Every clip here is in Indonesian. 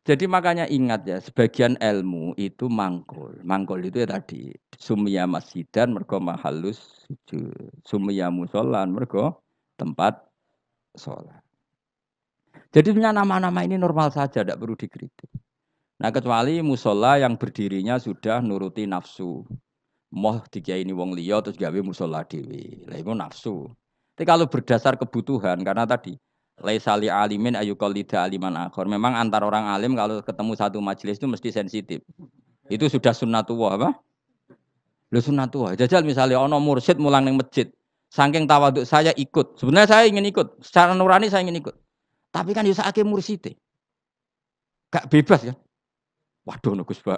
Jadi makanya ingat ya, sebagian ilmu itu mangkul. Mangkul itu ya tadi, sumia masjidan mergo mahallus sujud. Sumia musolan mergo tempat sholat. Jadi sebenarnya nama-nama ini normal saja, tidak perlu dikritik. Nah kecuali musola yang berdirinya sudah nuruti nafsu. Moh dikiai wong liya terus gawe musola dhewe. Lah iku nafsu. Tapi kalau berdasar kebutuhan karena tadi laisali alimin ayyuqallida aliman akhor. Memang antar orang alim kalau ketemu satu majelis itu mesti sensitif. Itu sudah sunnatullah apa? Lho sunnatullah. Jajal misalnya ono mursyid mulang ning masjid. Saking tawaduk saya ikut. Sebenarnya saya ingin ikut. Secara nurani saya ingin ikut. Tapi kan yo sakake mursite. Gak bebas ya. Waduh Gus Ba.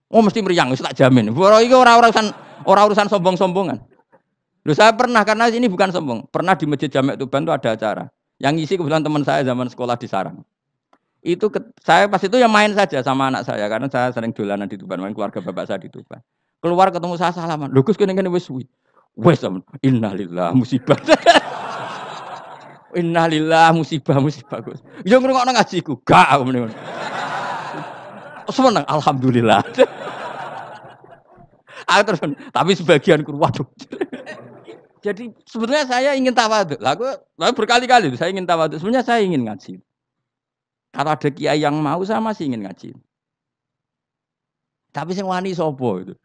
Oh mesti meriang, wis tak jamin. Boro iki ora urusan sombong-sombongan. Loh saya pernah karena ini bukan sombong. Pernah di Masjid Jamek Tuban itu ada acara. Yang ngisi kebetulan teman saya zaman sekolah di Sarang. Itu saya pas itu yang main saja sama anak saya karena saya sering dolanan di Tuban, main keluarga bapak saya di Tuban. Keluar ketemu saya salaman. Lho Gus kene wis suwi. Wes innalillah musibah. Innalillah musibah musibah Gus. Yo ngrungokno ngajiku. Gak aku mending. Seneng alhamdulillah. Terus, tapi sebagian kur waduh. Jadi sebetulnya saya ingin tawaduk. Lah berkali-kali saya ingin tawaduk. Sebenarnya saya ingin ngaji. Kalau ada kiai yang mau saya masih ingin ngaji. Tapi sing wani sapa itu.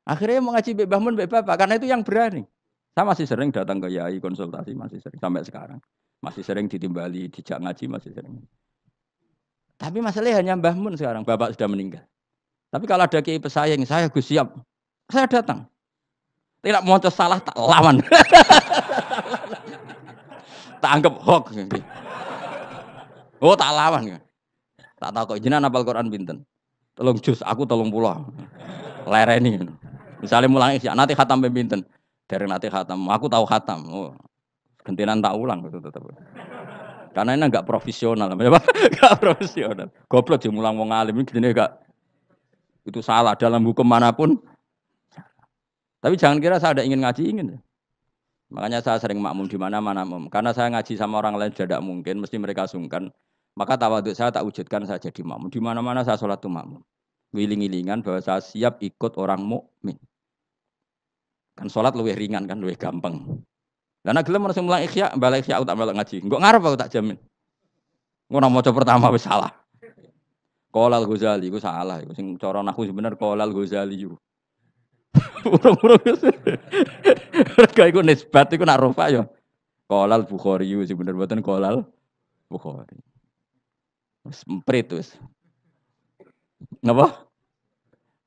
Akhirnya mau ngaji Mbak Bahmun, Mbak Bapak karena itu yang berani. Saya masih sering datang ke kiai konsultasi masih sering sampai sekarang. Masih sering ditimbali, dijak ngaji masih sering. Tapi masalahnya hanya Mbah Mun sekarang, Bapak sudah meninggal. Tapi kalau ada kiai pesaing, saya Gus siap. Saya datang. Tidak mau salah tak lawan. Tak anggap hoax. Oh tak lawan. Tak tahu kok jenengan apal Quran pinten. Tolong jus, aku tolong pulang. Lereni. Misalnya mulang isya, nanti khatam pinten. Dari nanti khatam, aku tahu khatam. Oh, gentinan tak ulang gitu tetap. Karena ini enggak profesional, enggak profesional. Goblok sih mulang wong alim ini enggak itu salah dalam hukum manapun. Tapi jangan kira saya ada ingin ngaji ingin. Makanya saya sering makmum di mana-mana karena saya ngaji sama orang lain tidak mungkin, mesti mereka sungkan. Maka tawaduk saya tak wujudkan saya jadi makmum. Di mana-mana saya sholat tuh makmum. Wiling-wilingan bahwa saya siap ikut orang mukmin. Kan sholat lebih ringan kan, lebih gampang. Karena gelem langsung mulai ikhya, balik ikhya tak melok ngaji. Enggak ngarep aku tak jamin. Ngono maca pertama wis salah. Qolal Ghazali iku salah iku sing cara nahwu bener Qolal Ghazali iku. Urung-urung wis. Mergo iku nisbat iku nak rofa ya. Qolal Bukhari sing bener mboten Qolal Bukhari. Wis emprit wis. Napa?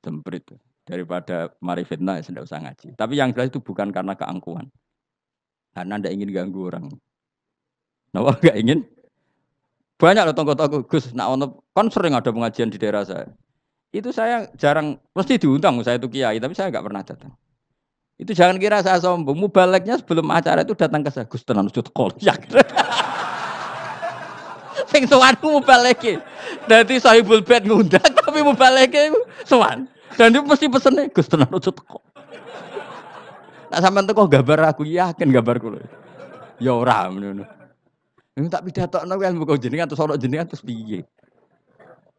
Semprit. Daripada mari fitnah ya tidak usah ngaji. Tapi yang jelas itu bukan karena keangkuhan. Karena Anda ingin ganggu orang. Napa enggak ingin? Banyak loh tonggo-tonggo Gus, nak ono kan sering ada pengajian di daerah saya. Itu saya jarang, mesti diundang saya itu kiai, tapi saya enggak pernah datang. Itu jangan kira saya sombong. Mubaleknya sebelum acara itu datang ke saya. Gus tenan wujud kolyak. Sing sowanku mubaleke. Dadi sahibul bait ngundang tapi mubaleke sowan. Dan itu mesti pesene Gus tenan wujud kok. Nak sampean teko gambar aku yakin gambarku lho. Ya ora ngono. Ini tak pidatokno kan ilmu jenengan terus ana jenengan terus piye?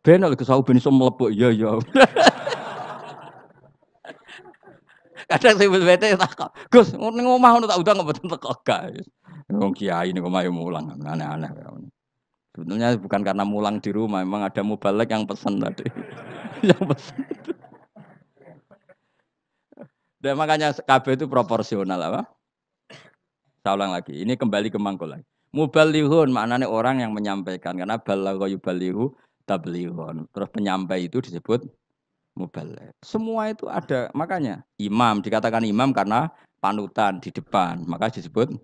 Ben lho Gus ben iso mlebok iya ya. Kadang sing bete takok, "Gus, ning omah ono tak undang kok mboten teko gak?" Wong kiai ning omah yo mulang aneh-aneh. Sebetulnya bukan karena mulang di rumah, memang ada mubalek yang pesen tadi. Yang pesen. Dan makanya KB itu proporsional apa? Saya ulang lagi, ini kembali ke mangkul lagi. Mubalighun maknanya orang yang menyampaikan karena balagha yubalighu tablighun. Terus penyampai itu disebut mubaligh. Semua itu ada, makanya imam dikatakan imam karena panutan di depan, maka disebut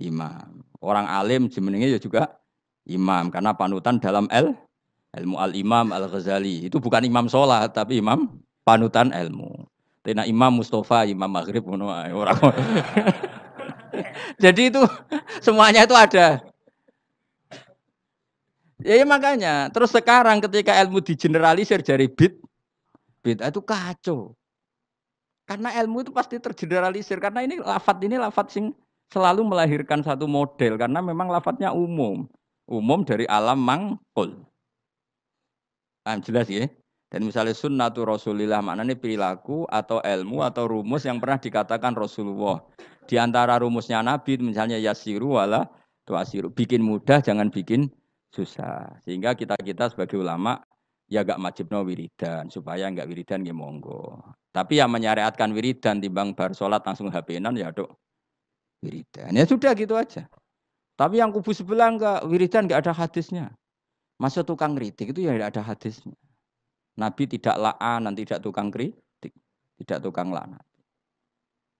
imam. Orang alim jenenge ya juga imam karena panutan dalam ilmu al-imam al-Ghazali. Itu bukan imam sholat tapi imam panutan ilmu. Tina Imam Mustafa, Imam Maghrib orang. Jadi itu semuanya itu ada. Ya, ya makanya. Terus sekarang ketika ilmu digeneralisir dari bid itu kacau. Karena ilmu itu pasti tergeneralisir. Karena ini lafat sing selalu melahirkan satu model. Karena memang lafadznya umum. umum dari alam mangkul. Jelas ya. Dan misalnya sunnatu Rasulillah maknanya perilaku atau ilmu atau rumus yang pernah dikatakan Rasulullah. Di antara rumusnya Nabi misalnya yasiru wala tuasiru. Bikin mudah jangan bikin susah. Sehingga kita sebagai ulama ya gak wajibno wiridan supaya enggak wiridan ya monggo. Tapi yang menyariatkan wiridan timbang bar salat langsung HP-nan ya dok wiridan. Ya sudah gitu aja. Tapi yang kubu sebelah enggak wiridan enggak ada hadisnya. Masa tukang kritik itu ya tidak ada hadisnya. Nabi tidak la'an, tidak tukang kritik, tidak tukang laknat.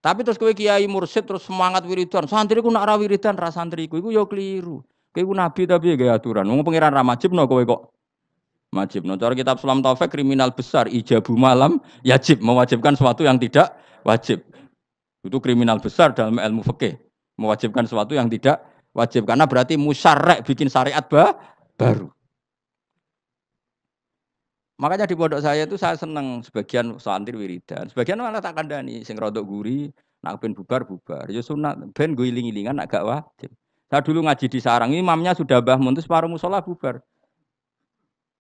Tapi terus kowe kiai mursyid terus semangat wiridan, santriku nak ra wiridan ra santriku iku ya keliru. Kowe nabi tapi ya aturan. Wong pangeran ra majibno kowe kok majibno. Cara kitab Sulam Taufik kriminal besar ijabu malam yajib mewajibkan sesuatu yang tidak wajib. Itu kriminal besar dalam ilmu fikih. Mewajibkan sesuatu yang tidak wajib karena berarti musyarek bikin syariat baru. Makanya di pondok saya itu saya seneng sebagian santri wiridan, sebagian malah tak kandani, sing rodok guri, nak ben bubar. Ya sunat, ben gue iling-ilingan agak wajib. Saya dulu ngaji di Sarang, imamnya sudah Mbah Mun terus separuh musola bubar.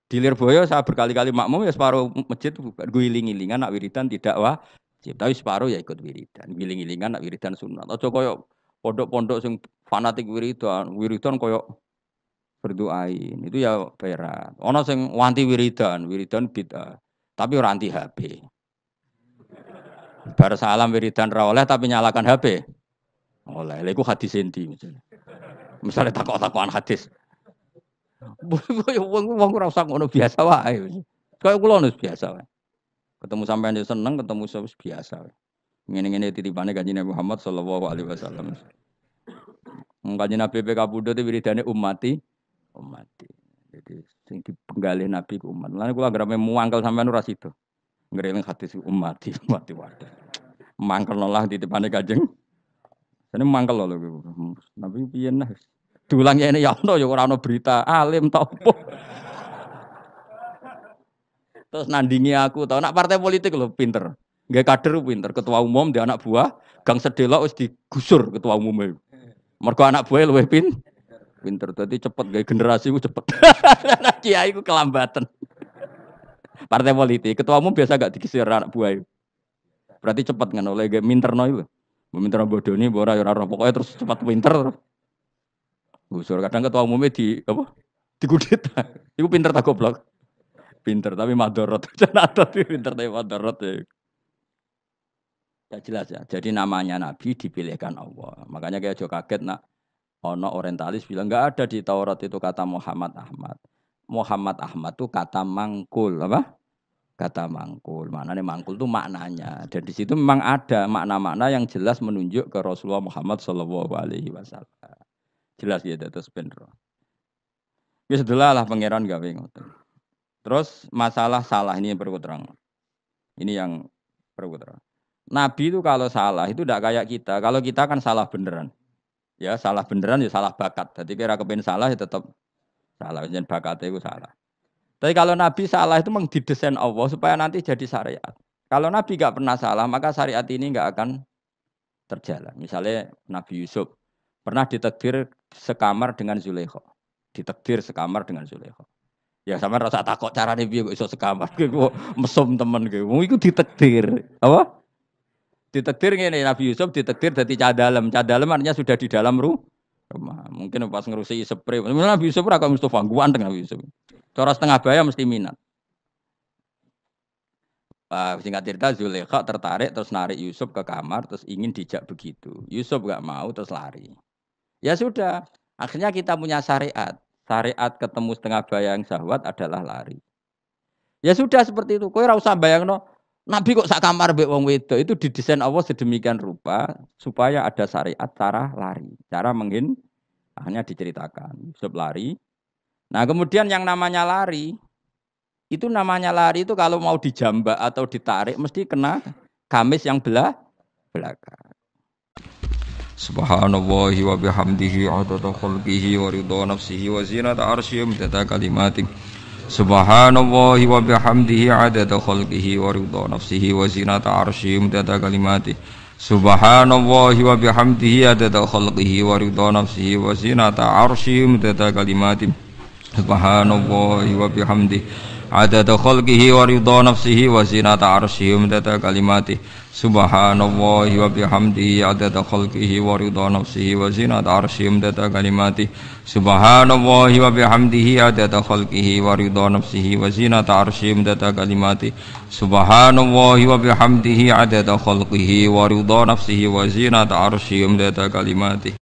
Di Lirboyo saya berkali-kali makmum ya separuh masjid bubar. Gue iling-ilingan nak wiridan tidak wajib, tapi separuh ya ikut wiridan. Iling-ilingan nak wiridan sunat. Aja koyo pondok-pondok sing fanatik wiridan koyo berdoain itu ya berat. Ono sing wanti wiridan bid'ah. Tapi ora anti HP. Bar salam wiridan ra oleh tapi nyalakan HP. Oleh. Lha iku hadis endi misalnya. Misalnya takok-takokan hadis. Wong ora usah ngono biasa wae. Kayak kula nus biasa wae. Ketemu sampean yo seneng, ketemu biasa wae. Ngene-ngene titipane Kanjeng Nabi Muhammad sallallahu alaihi wasallam. Kanjeng Nabi PK Pundhut wiridane ummati. Jadi sing dipenggalih Nabi ku umat. Lan kula anggere muangkel sampean ora sida. Ngrene hadis ummati waduh. Mangkel lah titipane Kanjeng. Sene mangkel lho. Nabi piye nah. Diulang ngene ya ono ya ora ono berita alim ta opo. Terus nandingi aku tau nak partai politik lho pinter. Nggih kader pinter, ketua umum dia anak buah, gang sedelok wis digusur ketua umumnya. Mergo anak buah luwih pinter, tadi cepet gaya generasi ku cepet. Kiai ku kelambatan. Partai politik, ketua umum biasa gak dikisir anak buah. Berarti cepet kan oleh gaya minterno itu. Minterno bodoni, bora ora pokoknya terus cepat pinter. Gusur kadang ketua umumnya digudit. Iku pinter tak goblok. Pinter tapi madorot. Pinter tapi madorot ya. Ya jelas ya. Jadi namanya Nabi dipilihkan Allah. Makanya kayak jo kaget nak. Ono orientalis bilang enggak ada di Taurat itu kata Muhammad Ahmad. Muhammad Ahmad itu kata mangkul, apa? Kata mangkul. Maknanya mangkul itu maknanya. Dan di situ memang ada makna-makna yang jelas menunjuk ke Rasulullah Muhammad sallallahu alaihi wasallam. Jelas ya terus bener. Wis delalah pangeran gawe ngoten. Terus masalah salah ini yang perlu terang. Ini yang perlu terang. Nabi itu kalau salah itu tidak kayak kita. Kalau kita kan salah beneran. Ya salah beneran ya salah bakat. Jadi kira kepen salah ya tetap salah. Jangan bakatnya itu salah. Tapi kalau Nabi salah itu memang didesain Allah supaya nanti jadi syariat. Kalau Nabi nggak pernah salah maka syariat ini nggak akan terjalan. Misalnya Nabi Yusuf pernah ditakdir sekamar dengan Zulaikha. Ditakdir sekamar dengan Zulaikha. Ya sama rasa takut caranya piye kok iso sekamar. Gue mesum temen gue. Iku ditakdir. Apa? Ditakdir ngene Nabi Yusuf ditakdir dadi cah dalem. Cah dalem artinya sudah di dalam rumah. Mungkin pas ngerusi spray. Nabi Yusuf ora kok Mustofa ganteng Nabi Yusuf. Cara setengah baya mesti minat. Singkat cerita Zulaikha tertarik terus narik Yusuf ke kamar terus ingin dijak begitu. Yusuf enggak mau terus lari. Ya sudah, akhirnya kita punya syariat. Syariat ketemu setengah baya yang syahwat adalah lari. Ya sudah seperti itu. Kowe ora usah bayangno Nabi kok sak kamar mbek wong wedok itu didesain Allah sedemikian rupa supaya ada syariat cara lari, cara akhirnya diceritakan. Yusuf lari. Nah, kemudian yang namanya lari itu kalau mau dijambak atau ditarik mesti kena gamis yang belakang. Subhanallahi wa bihamdihi 'adada khalqihi wa ridha nafsihi wa zinata 'arsyihi wa kalimatih. Subhanallahi wa bihamdihi 'adada khalqihi wa ridha nafsihi wa zinata 'arsyihi wa kalimatihi. Subhanallahi wa bihamdihi adada khalqihi wa ridha nafsihi wa zinata arsyihi midada kalimati. Subhanallahi wa bihamdihi adada khalqihi wa ridha nafsihi wa zinata arsyihi midada kalimati. Subhanallahi wa bihamdihi adada khalqihi wa ridha nafsihi wa zinata arsyihi midada kalimati. Subhanallahi wa bihamdihi adada khalqihi wa ridha nafsihi wa zinata arsyihi midada kalimati. Subhanallahi wa bihamdihi adada khalqihi wa ridha nafsihi wa zinata arsyihi midada kalimati.